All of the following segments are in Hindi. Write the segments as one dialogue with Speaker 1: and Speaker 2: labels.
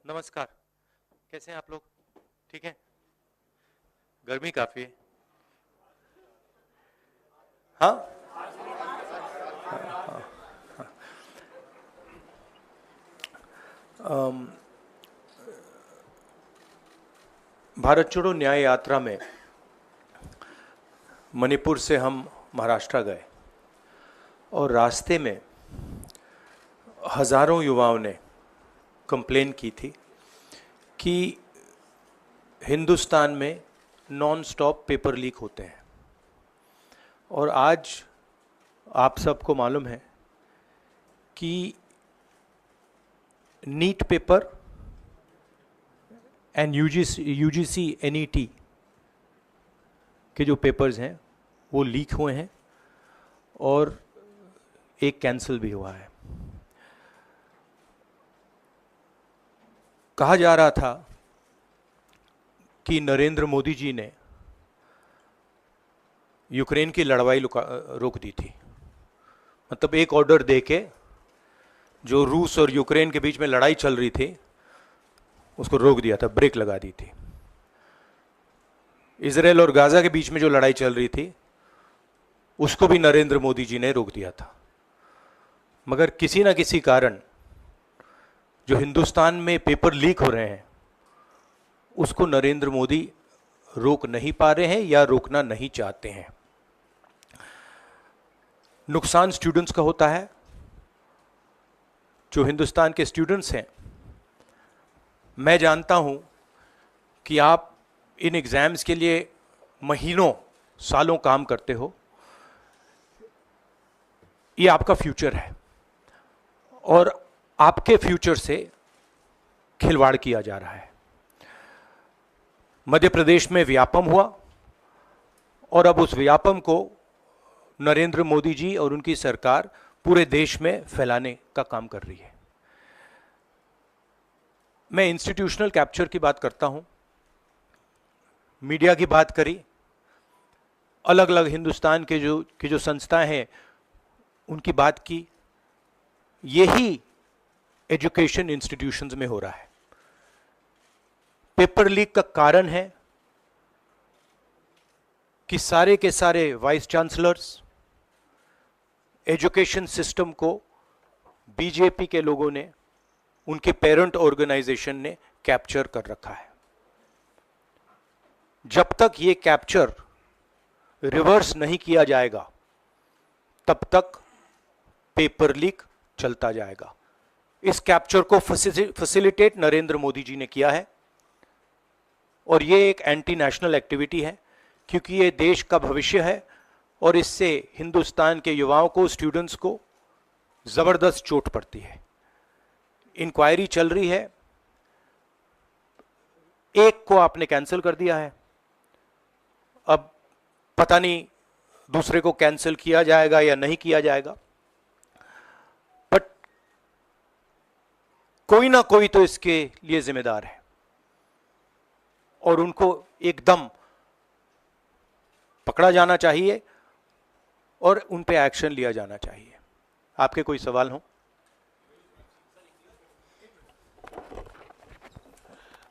Speaker 1: नमस्कार। कैसे हैं आप लोग? ठीक है? गर्मी काफी है। हाँ, भारत छोड़ो न्याय यात्रा में मणिपुर से हम महाराष्ट्र गए और रास्ते में हजारों युवाओं ने कंप्लेन की थी कि हिंदुस्तान में नॉन स्टॉप पेपर लीक होते हैं। और आज आप सबको मालूम है कि NEET paper and UGC NET के जो पेपर्स हैं वो लीक हुए हैं और एक कैंसिल भी हुआ है। कहा जा रहा था कि नरेंद्र मोदी जी ने यूक्रेन की लड़ाई रोक दी थी। मतलब एक ऑर्डर देके जो रूस और यूक्रेन के बीच में लड़ाई चल रही थी उसको रोक दिया था, ब्रेक लगा दी थी। इजराइल और गाजा के बीच में जो लड़ाई चल रही थी उसको भी नरेंद्र मोदी जी ने रोक दिया था। मगर किसी ना किसी कारण जो हिंदुस्तान में पेपर लीक हो रहे हैं उसको नरेंद्र मोदी रोक नहीं पा रहे हैं या रोकना नहीं चाहते हैं। नुकसान स्टूडेंट्स का होता है। जो हिंदुस्तान के स्टूडेंट्स हैं, मैं जानता हूं कि आप इन एग्जाम्स के लिए महीनों सालों काम करते हो। ये आपका फ्यूचर है और आपके फ्यूचर से खिलवाड़ किया जा रहा है। मध्य प्रदेश में व्यापम हुआ और अब उस व्यापम को नरेंद्र मोदी जी और उनकी सरकार पूरे देश में फैलाने का काम कर रही है। मैं इंस्टीट्यूशनल कैप्चर की बात करता हूं, मीडिया की बात करी, अलग अलग हिंदुस्तान के जो संस्थाएं हैं उनकी बात की। यही एजुकेशन इंस्टीट्यूशंस में हो रहा है। पेपर लीक का कारण है कि सारे के सारे वाइस चांसलर्स, एजुकेशन सिस्टम को बीजेपी के लोगों ने, उनके पेरेंट ऑर्गेनाइजेशन ने कैप्चर कर रखा है। जब तक ये कैप्चर रिवर्स नहीं किया जाएगा तब तक पेपर लीक चलता जाएगा। इस कैप्चर को फैसिलिटेट नरेंद्र मोदी जी ने किया है और ये एक एंटी नेशनल एक्टिविटी है क्योंकि ये देश का भविष्य है और इससे हिंदुस्तान के युवाओं को, स्टूडेंट्स को जबरदस्त चोट पड़ती है। इंक्वायरी चल रही है, एक को आपने कैंसिल कर दिया है, अब पता नहीं दूसरे को कैंसिल किया जाएगा या नहीं किया जाएगा, बट कोई ना कोई तो इसके लिए जिम्मेदार है और उनको एकदम पकड़ा जाना चाहिए और उन पे एक्शन लिया जाना चाहिए। आपके कोई सवाल हो?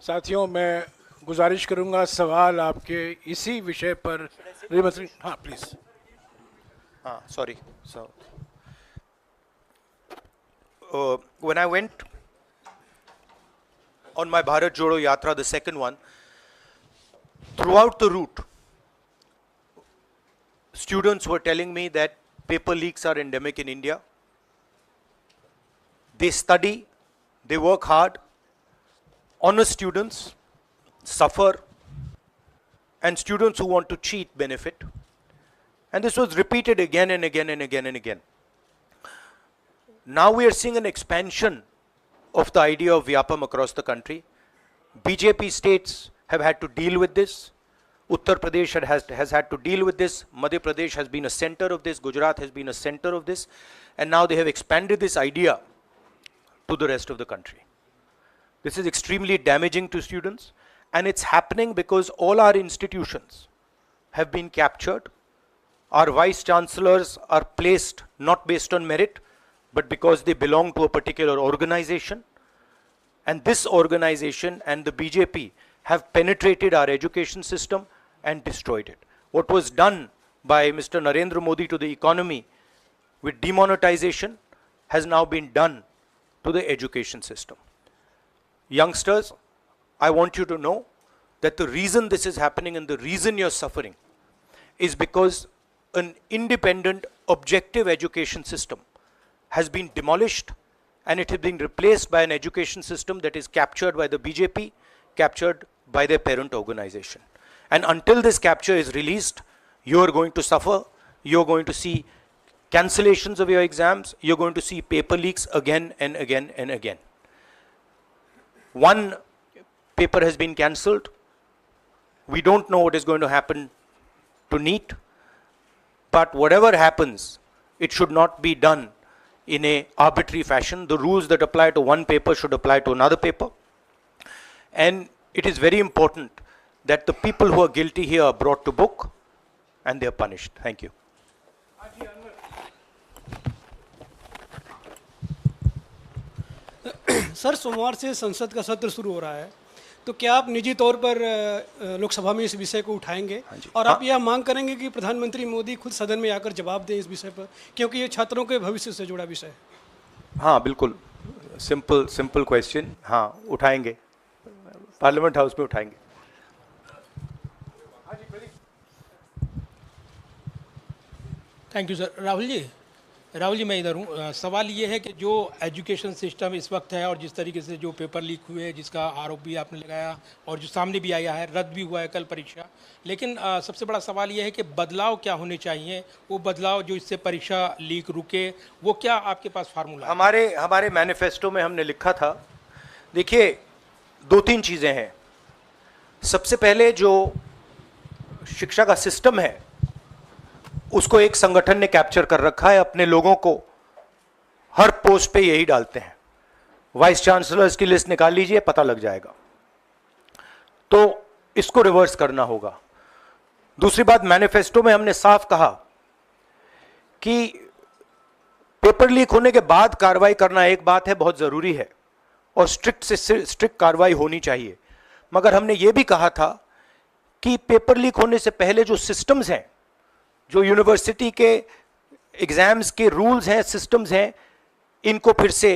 Speaker 2: साथियों, मैं गुजारिश करूंगा सवाल आपके इसी विषय पर। हाँ प्लीज।
Speaker 1: हाँ, sorry. So, when I went on my Bharat Jodo Yatra, the second one, throughout the route, students were telling me that paper leaks are endemic in India. They study, they work hard, honest students suffer, and students who want to cheat benefit. And this was repeated again and again and again and again. Now we are seeing an expansion of the idea of Vyapam across the country. BJP states have had to deal with this. Uttar Pradesh has had to deal with this. Madhya Pradesh has been a center of this. Gujarat has been a center of this. And now they have expanded this idea to the rest of the country. This is extremely damaging to students. And it's happening because all our institutions have been captured. Our vice chancellors are placed not based on merit, but because they belong to a particular organization. And this organization and the BJP have penetrated our education system and destroyed it. What was done by Mr. Narendra Modi to the economy with demonetization has now been done to the education system. Youngsters, I want you to know that the reason this is happening and the reason you're suffering is because an independent, objective education system has been demolished, and it has been replaced by an education system that is captured by the BJP, captured by their parent organization. And until this capture is released, you are going to suffer. You're going to see cancellations of your exams. You're going to see paper leaks again and again and again. One paper has been cancelled. We don't know what is going to happen to NEET. But whatever happens, it should not be done in a arbitrary fashion. The rules that apply to one paper should apply to another paper. And it is very important that the people who are guilty here are brought to book and they are punished. Thank you.
Speaker 3: Sir, सोमवार से संसद का सत्र शुरू हो रहा है, तो क्या आप निजी तौर पर लोकसभा में इस विषय को उठाएंगे और आप यह मांग करेंगे कि प्रधानमंत्री मोदी खुद सदन में आकर जवाब दें इस विषय पर, क्योंकि ये छात्रों के भविष्य से जुड़ा विषय है?
Speaker 1: हाँ, बिल्कुल, सिंपल क्वेश्चन. हाँ, उठाएंगे, पार्लियामेंट हाउस में उठाएंगे.
Speaker 4: Thank you sir. Rahul ji मैं इधर हूँ. सवाल ये है कि जो एजुकेशन सिस्टम इस वक्त है और जिस तरीके से जो पेपर लीक हुए, जिसका आरोप भी आपने लगाया और जो सामने भी आया है, रद्द भी हुआ है कल परीक्षा, लेकिन सबसे बड़ा सवाल ये है कि बदलाव क्या होने चाहिए, वो बदलाव जो इससे परीक्षा लीक रुके, वो क्या आपके पास फार्मूला?
Speaker 1: हमारे मैनिफेस्टो में हमने लिखा था, देखिए 2-3 चीज़ें हैं. सबसे पहले जो शिक्षा का सिस्टम है उसको एक संगठन ने कैप्चर कर रखा है. अपने लोगों को हर पोस्ट पे यही डालते हैं. वाइस चांसलर्स की लिस्ट निकाल लीजिए, पता लग जाएगा. तो इसको रिवर्स करना होगा. दूसरी बात, मैनिफेस्टो में हमने साफ कहा कि पेपर लीक होने के बाद कार्रवाई करना एक बात है, बहुत जरूरी है और स्ट्रिक्ट से स्ट्रिक्ट कार्रवाई होनी चाहिए, मगर हमने ये भी कहा था कि पेपर लीक होने से पहले जो सिस्टम्स हैं, जो यूनिवर्सिटी के एग्जाम्स के रूल्स हैं, सिस्टम्स हैं, इनको फिर से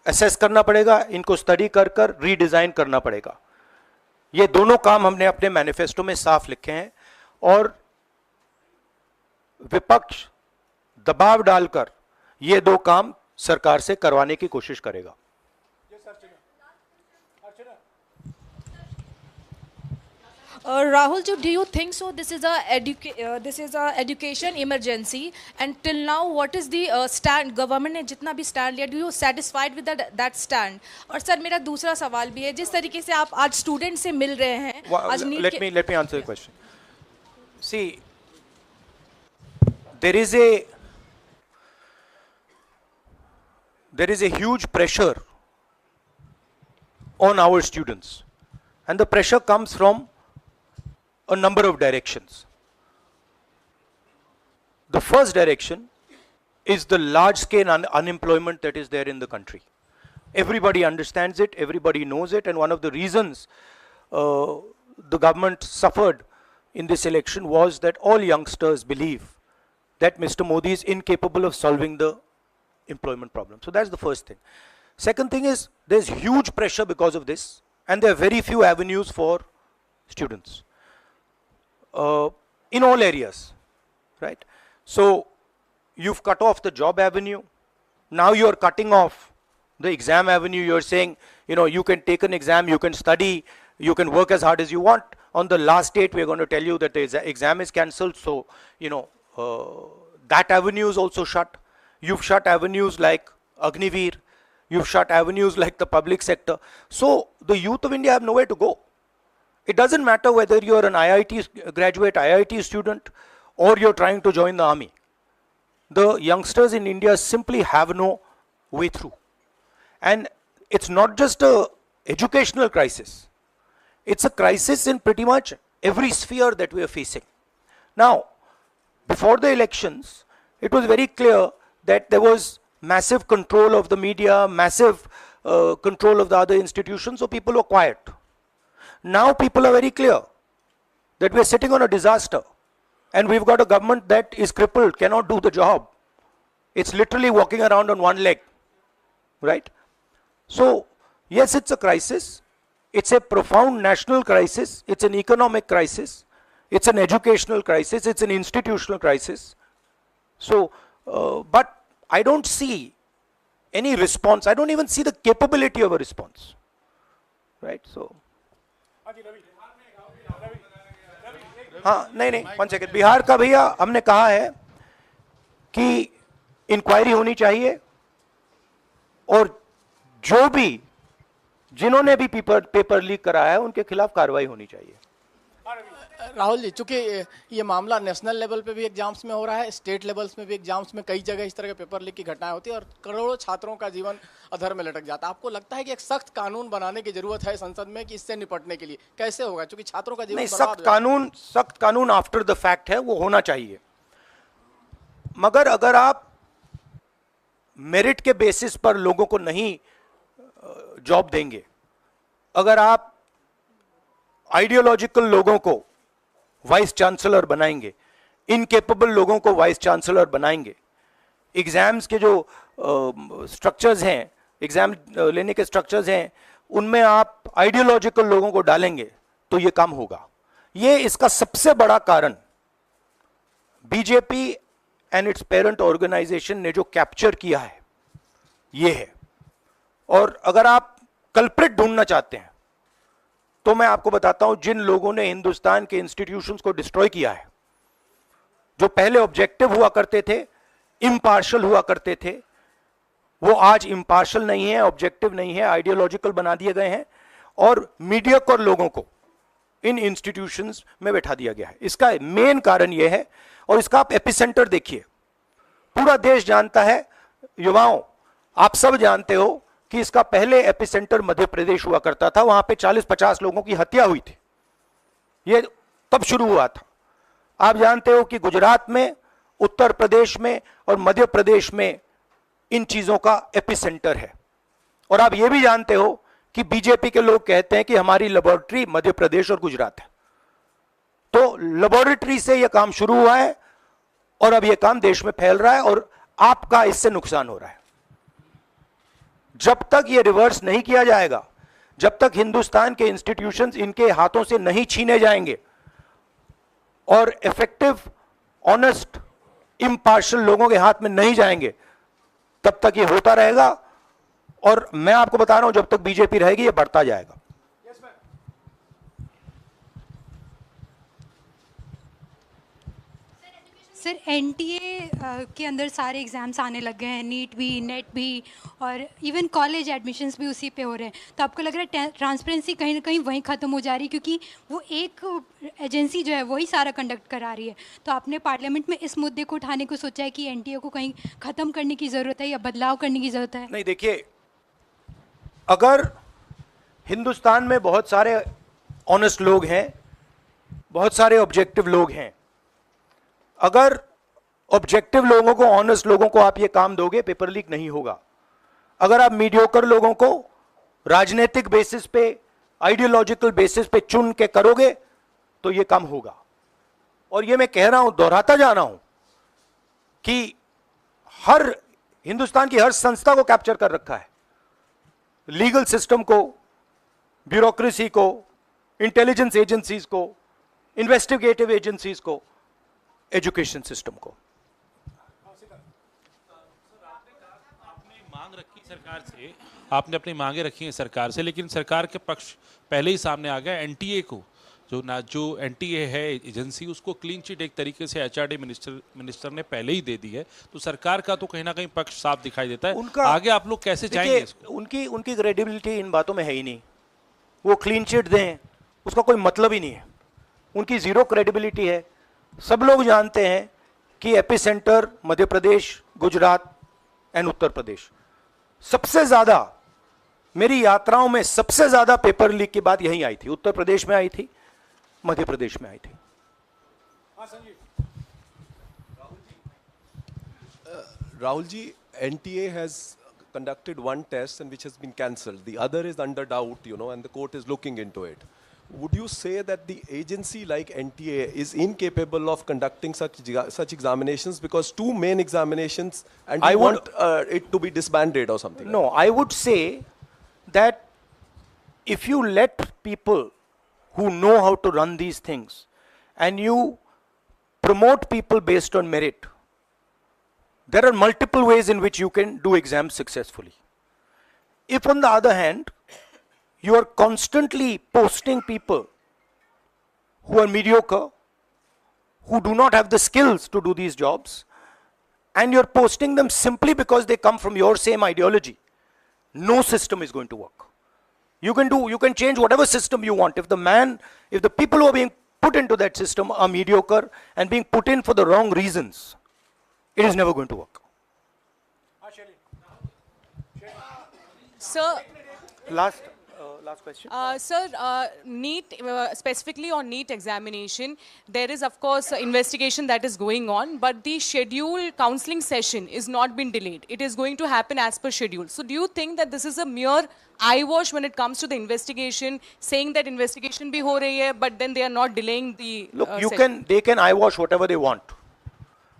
Speaker 1: असेस करना पड़ेगा, इनको स्टडी कर रीडिजाइन करना पड़ेगा. ये दोनों काम हमने अपने मैनिफेस्टो में साफ लिखे हैं और विपक्ष दबाव डालकर ये 2 काम सरकार से करवाने की कोशिश करेगा.
Speaker 5: Rahul, do you think so? This is a education emergency, and till now, what is the stand? Government ने जितना भी stand लिया, do you satisfied with that stand? और सर मेरा दूसरा सवाल भी है, जिस तरीके से आप आज स्टूडेंट से मिल रहे हैं, आज
Speaker 1: let me answer the question. See, there is a huge pressure on our students, and the pressure comes from a number of directions. The first direction is the large scale unemployment that is there in the country. Everybody understands it, everybody knows it, and one of the reasons the government suffered in this election was that all youngsters believe that Mr. Modi is incapable of solving the employment problem. So that's the first thing. Second thing is there's huge pressure because of this, and there are very few avenues for students. In all areas, right? So you've cut off the job avenue. Now you're cutting off the exam avenue. You're saying, you can take an exam, you can study, you can work as hard as you want. On the last date, we're going to tell you that the exam is cancelled. So, that avenue is also shut. You've shut avenues like Agniveer. You've shut avenues like the public sector. So the youth of India have nowhere to go. It doesn't matter whether you're an IIT graduate, IIT student, or you're trying to join the army. The youngsters in India simply have no way through. And it's not just an educational crisis. It's a crisis in pretty much every sphere that we are facing. Now, before the elections, it was very clear that there was massive control of the media, massive control of the other institutions, so people were quiet. Now people are very clear that we are sitting on a disaster, and we've got a government that is crippled, cannot do the job. It's literally walking around on one leg, right? So, yes, it's a crisis. It's a profound national crisis. It's an economic crisis. It's an educational crisis. It's an institutional crisis. So, but I don't see any response. I don't even see the capability of a response, right? So, हाँ नहीं, 1 second. बिहार का भैया हमने कहा है कि इंक्वायरी होनी चाहिए, और जो भी जिन्होंने भी पेपर लीक कराया है उनके खिलाफ कार्रवाई होनी चाहिए।
Speaker 6: राहुल जी, चूंकि ये मामला नेशनल लेवल पे भी एग्जाम्स में हो रहा है, स्टेट लेवल्स में भी एग्जाम्स में कई जगह इस तरह के पेपर लीक की घटनाएं होती है और करोड़ों छात्रों का जीवन अधर में लटक जाता है। आपको लगता है कि एक सख्त कानून बनाने की जरूरत है संसद में कि इससे निपटने के लिए? कैसे होगा, क्योंकि छात्रों का जीवन
Speaker 1: नहीं,
Speaker 6: बर्बाद
Speaker 1: सख्त कानून आफ्टर द फैक्ट है, वो होना चाहिए। मगर अगर आप मेरिट के बेसिस पर लोगों को नहीं जॉब देंगे, अगर आप आइडियोलॉजिकल लोगों को वाइस चांसलर बनाएंगे, इनकेपेबल लोगों को वाइस चांसलर बनाएंगे, एग्जाम्स के जो स्ट्रक्चर्स हैं, एग्जाम लेने के स्ट्रक्चर्स हैं, उनमें आप आइडियोलॉजिकल लोगों को डालेंगे तो ये काम होगा। ये इसका सबसे बड़ा कारण BJP and it's parent organisation ने जो कैप्चर किया है ये है। और अगर आप कल्प्रिट ढूंढना चाहते हैं तो मैं आपको बताता हूं, जिन लोगों ने हिंदुस्तान के इंस्टीट्यूशंस को डिस्ट्रॉय किया है, जो पहले ऑब्जेक्टिव हुआ करते थे, इम्पार्शल हुआ करते थे, वो आज इम्पार्शल नहीं है, ऑब्जेक्टिव नहीं है, आइडियोलॉजिकल बना दिए गए हैं और मीडियोकर लोगों को इन इंस्टीट्यूशंस में बैठा दिया गया है। इसका मेन कारण यह है, और इसका आप एपिसेंटर देखिए, पूरा देश जानता है, युवाओं आप सब जानते हो कि इसका पहले एपिसेंटर मध्य प्रदेश हुआ करता था, वहां पे 40-50 लोगों की हत्या हुई थी, ये तब शुरू हुआ था। आप जानते हो कि गुजरात में, उत्तर प्रदेश में और मध्य प्रदेश में इन चीजों का एपिसेंटर है। और आप ये भी जानते हो कि बीजेपी के लोग कहते हैं कि हमारी लेबोरेटरी मध्य प्रदेश और गुजरात है। तो लेबोरेटरी से यह काम शुरू हुआ है और अब यह काम देश में फैल रहा है और आपका इससे नुकसान हो रहा है। जब तक यह रिवर्स नहीं किया जाएगा, जब तक हिंदुस्तान के इंस्टीट्यूशंस इनके हाथों से नहीं छीने जाएंगे और इफेक्टिव, ऑनेस्ट, इम्पार्शियल लोगों के हाथ में नहीं जाएंगे, तब तक ये होता रहेगा। और मैं आपको बता रहा हूं, जब तक बीजेपी रहेगी ये बढ़ता जाएगा।
Speaker 7: सर, एनटीए के अंदर सारे एग्ज़ाम्स आने लग गए हैं, नीट भी, नेट भी, और इवन कॉलेज एडमिशन्स भी उसी पे हो रहे हैं। तो आपको लग रहा है ट्रांसपेरेंसी कहीं ना कहीं वहीं ख़त्म हो जा रही है, क्योंकि वो एक एजेंसी जो है वही सारा कंडक्ट करा रही है। तो आपने पार्लियामेंट में इस मुद्दे को उठाने को सोचा है कि एनटीए को कहीं ख़त्म करने की ज़रूरत है या बदलाव करने की ज़रूरत है?
Speaker 1: नहीं, देखिए, अगर हिंदुस्तान में बहुत सारे ऑनेस्ट लोग हैं, बहुत सारे ऑब्जेक्टिव लोग हैं, अगर ऑब्जेक्टिव लोगों को, ऑनेस्ट लोगों को आप ये काम दोगे, पेपर लीक नहीं होगा। अगर आप मीडियोकर लोगों को राजनीतिक बेसिस पे, आइडियोलॉजिकल बेसिस पे चुन के करोगे तो ये काम होगा। और ये मैं कह रहा हूं, दोहराता जा रहा हूं कि हर हिंदुस्तान की हर संस्था को कैप्चर कर रखा है, लीगल सिस्टम को, ब्यूरोक्रेसी को, इंटेलिजेंस एजेंसीज को, इन्वेस्टिगेटिव एजेंसीज को, एजुकेशन सिस्टम को।
Speaker 8: आपने अपनी मांगे रखी हैं सरकार से, लेकिन सरकार के पक्ष पहले ही सामने आ गया। एनटीए को जो एनटीए है एजेंसी, उसको क्लीन चिट एक तरीके से एचआरडी मिनिस्टर ने पहले ही दे दी है। तो सरकार का तो कहीं ना कहीं पक्ष साफ दिखाई देता है। आगे आप लोग कैसे जाएंगे इसको?
Speaker 1: उनकी क्रेडिबिलिटी इन बातों में है ही नहीं। वो क्लीन चिट दें उसका कोई मतलब ही नहीं है, उनकी जीरो क्रेडिबिलिटी है। सब लोग जानते हैं कि एपिसेंटर मध्य प्रदेश, गुजरात एंड उत्तर प्रदेश। सबसे ज्यादा मेरी यात्राओं में सबसे ज्यादा पेपर लीक की बात यहीं आई थी, उत्तर प्रदेश में आई थी, मध्य प्रदेश में आई थी।
Speaker 9: Rahul ji, NTA has conducted one test and which has been cancelled. The other is under doubt, you know, and the court is looking into it. Would you say that the agency like NTA is incapable of conducting such examinations, because two main examinations, and I want it to be disbanded or something?
Speaker 1: No, I would say that if you let people who know how to run these things and you promote people based on merit, there are multiple ways in which you can do exams successfully. If on the other hand, you are constantly posting people who are mediocre, who do not have the skills to do these jobs, and you're posting them simply because they come from your same ideology, no system is going to work. You can change whatever system you want. If the people who are being put into that system are mediocre and being put in for the wrong reasons, it is never going to work.
Speaker 10: Sir,
Speaker 1: Last question.
Speaker 10: Sir, NEET, specifically on NEET examination, there is of course an investigation that is going on, but the scheduled counselling session is not been delayed. It is going to happen as per schedule. So do you think that this is a mere eyewash when it comes to the investigation, saying that investigation bhi ho rahi hai, but then they are not delaying the
Speaker 1: Look,
Speaker 10: session?
Speaker 1: they can eyewash whatever they want,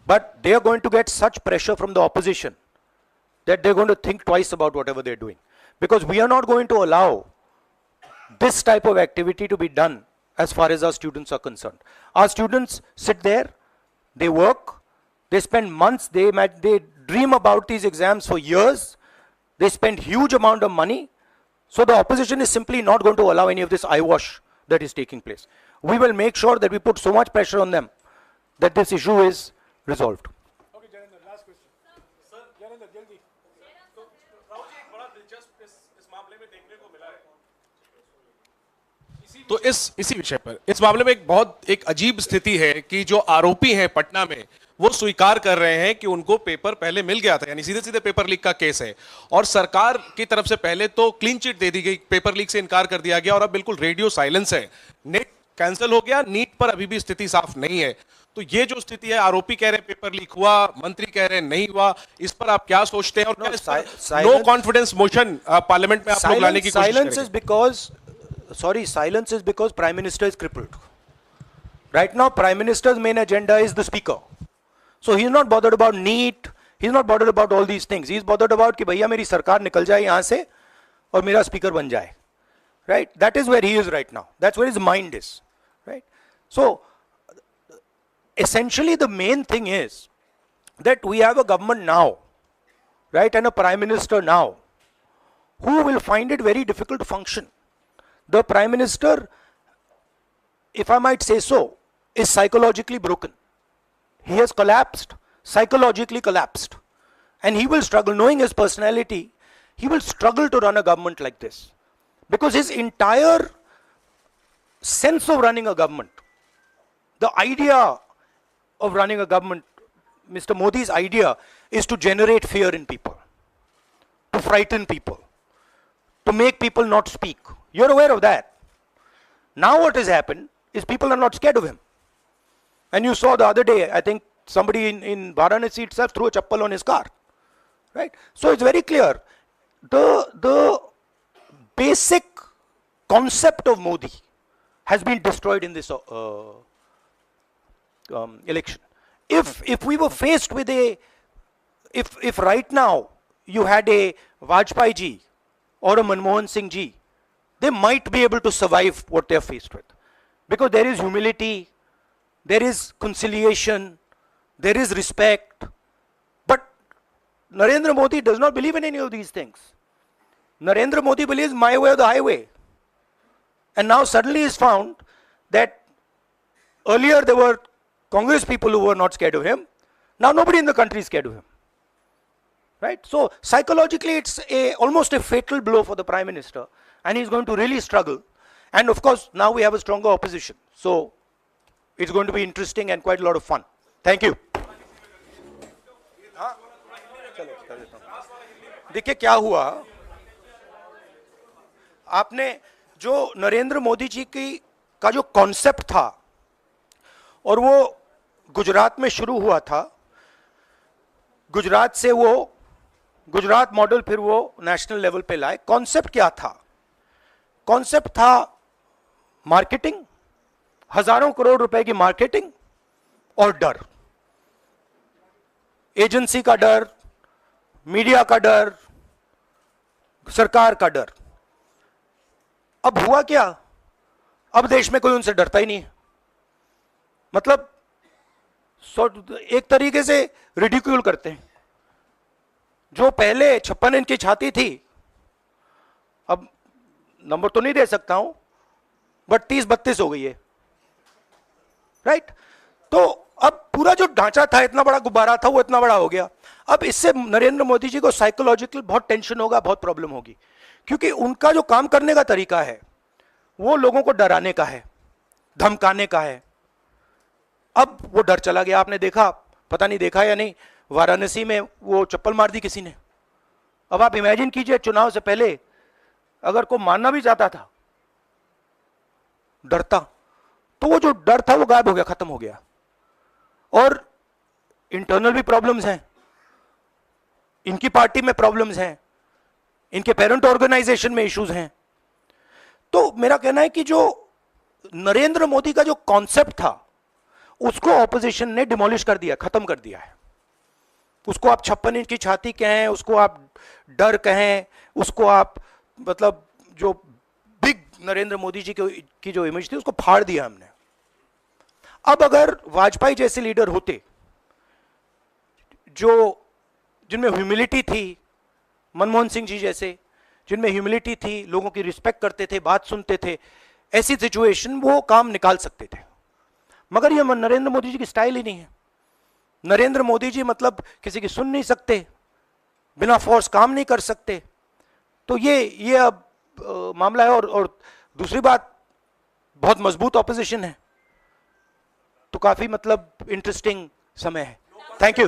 Speaker 1: but they are going to get such pressure from the opposition that they're going to think twice about whatever they're doing. Because we are not going to allow this type of activity to be done as far as our students are concerned. Our students sit there, they work, they spend months, they dream about these exams for years, they spend huge amount of money. So the opposition is simply not going to allow any of this eyewash that is taking place. We will make sure that we put so much pressure on them that this issue is resolved.
Speaker 2: Okay, Janendra, last question. Sir, Janendra, jaldi.
Speaker 11: तो इसी विषय पर इस मामले में एक अजीब स्थिति है कि जो आरोपी हैं पटना में, वो स्वीकार कर रहे हैं कि उनको पेपर पहले मिल गया था, यानी सीधे सीधे पेपर लीक का केस है, और सरकार की तरफ से पहले तो क्लीन चिट दे दी गई, पेपर लीक से इनकार कर दिया गया, और अब बिल्कुल रेडियो साइलेंस है। नेट कैंसिल हो गया, नीट पर अभी भी स्थिति साफ नहीं है। तो ये जो स्थिति है, आरोपी कह रहे हैं पेपर लीक हुआ, मंत्री कह रहे हैं नहीं हुआ, इस पर आप क्या सोचते हैं? और नो कॉन्फिडेंस मोशन पार्लियामेंट में आप लोग लाने की कोशिश करेंगे?
Speaker 1: Silence is because Prime Minister is crippled. Right now, Prime Minister's main agenda is the Speaker. So he's not bothered about NEET, he's not bothered about all these things. He's bothered about कि भैया मेरी सरकार निकल जाए यहाँ से और मेरा speaker बन जाए. Right? That is where he is right now. That's where his mind is. Right? So, essentially the main thing is that we have a government now, right, and a Prime Minister now, who will find it very difficult to function. The Prime Minister, if I might say so, is psychologically broken. He has collapsed, psychologically collapsed. And he will struggle, knowing his personality, he will struggle to run a government like this. Because his entire sense of running a government, the idea of running a government, Mr. Modi's idea is to generate fear in people, to frighten people, to make people not speak. You're aware of that. Now what has happened is people are not scared of him. And you saw the other day, I think somebody in Varanasi itself threw a chappal on his car. Right? So it's very clear. The basic concept of Modi has been destroyed in this election. If we were faced with if right now you had a Vajpayee ji or a Manmohan Singh ji, they might be able to survive what they are faced with. Because there is humility, there is conciliation, there is respect. But Narendra Modi does not believe in any of these things. Narendra Modi believes my way or the highway. And now suddenly is found that earlier there were Congress people who were not scared of him. Now nobody in the country is scared of him. Right? So psychologically it's almost a fatal blow for the Prime Minister, and he's going to really struggle. And of course now we have a stronger opposition. So it's going to be interesting and quite a lot of fun. Thank you. देखिए क्या हुआ, आपने जो नरेंद्र मोदी जी का जो कॉन्सेप्ट था और वो गुजरात में शुरू हुआ था, गुजरात से वो गुजरात मॉडल फिर वो नेशनल लेवल पे लाए। कॉन्सेप्ट क्या था? कॉन्सेप्ट था मार्केटिंग, हजारों करोड़ रुपए की मार्केटिंग और डर, एजेंसी का डर, मीडिया का डर, सरकार का डर। अब हुआ क्या? अब देश में कोई उनसे डरता ही नहीं है। मतलब एक तरीके से रिडिक्यूल करते हैं। जो पहले 56 इंच की छाती थी, अब नंबर तो नहीं दे सकता हूं, बट 30-32 हो गई है, राइट? तो अब पूरा जो ढांचा था, इतना बड़ा गुब्बारा था, वो इतना बड़ा हो गया। अब इससे नरेंद्र मोदी जी को साइकोलॉजिकल बहुत टेंशन होगा, बहुत प्रॉब्लम होगी, क्योंकि उनका जो काम करने का तरीका है वो लोगों को डराने का है, धमकाने का है। अब वो डर चला गया। आपने देखा, पता नहीं देखा या नहीं, वाराणसी में वो चप्पल मार दी किसी ने। अब आप इमेजिन कीजिए, चुनाव से पहले अगर कोई मारना भी चाहता था डरता, तो वो जो डर था वो गायब हो गया, खत्म हो गया। और इंटरनल भी प्रॉब्लम्स हैं, इनकी पार्टी में प्रॉब्लम्स हैं, इनके पेरेंट ऑर्गेनाइजेशन में इश्यूज हैं। तो मेरा कहना है कि जो नरेंद्र मोदी का जो कॉन्सेप्ट था उसको ऑपोजिशन ने डिमोलिश कर दिया, खत्म कर दिया है। उसको आप 56 इंच की छाती कहें, उसको आप डर कहें, उसको आप मतलब जो बिग नरेंद्र मोदी जी की जो इमेज थी उसको फाड़ दिया हमने। अब अगर वाजपेयी जैसे लीडर होते जो जिनमें ह्यूमिलिटी थी, मनमोहन सिंह जी जैसे जिनमें ह्यूमिलिटी थी, लोगों की रिस्पेक्ट करते थे, बात सुनते थे, ऐसी सिचुएशन वो काम निकाल सकते थे। मगर ये नरेंद्र मोदी जी की स्टाइल ही नहीं है। नरेंद्र मोदी जी मतलब किसी की सुन नहीं सकते, बिना फोर्स काम नहीं कर सकते। तो ये अब मामला है। और दूसरी बात, बहुत मजबूत ऑपोजिशन है, तो काफी मतलब इंटरेस्टिंग समय है। Thank you.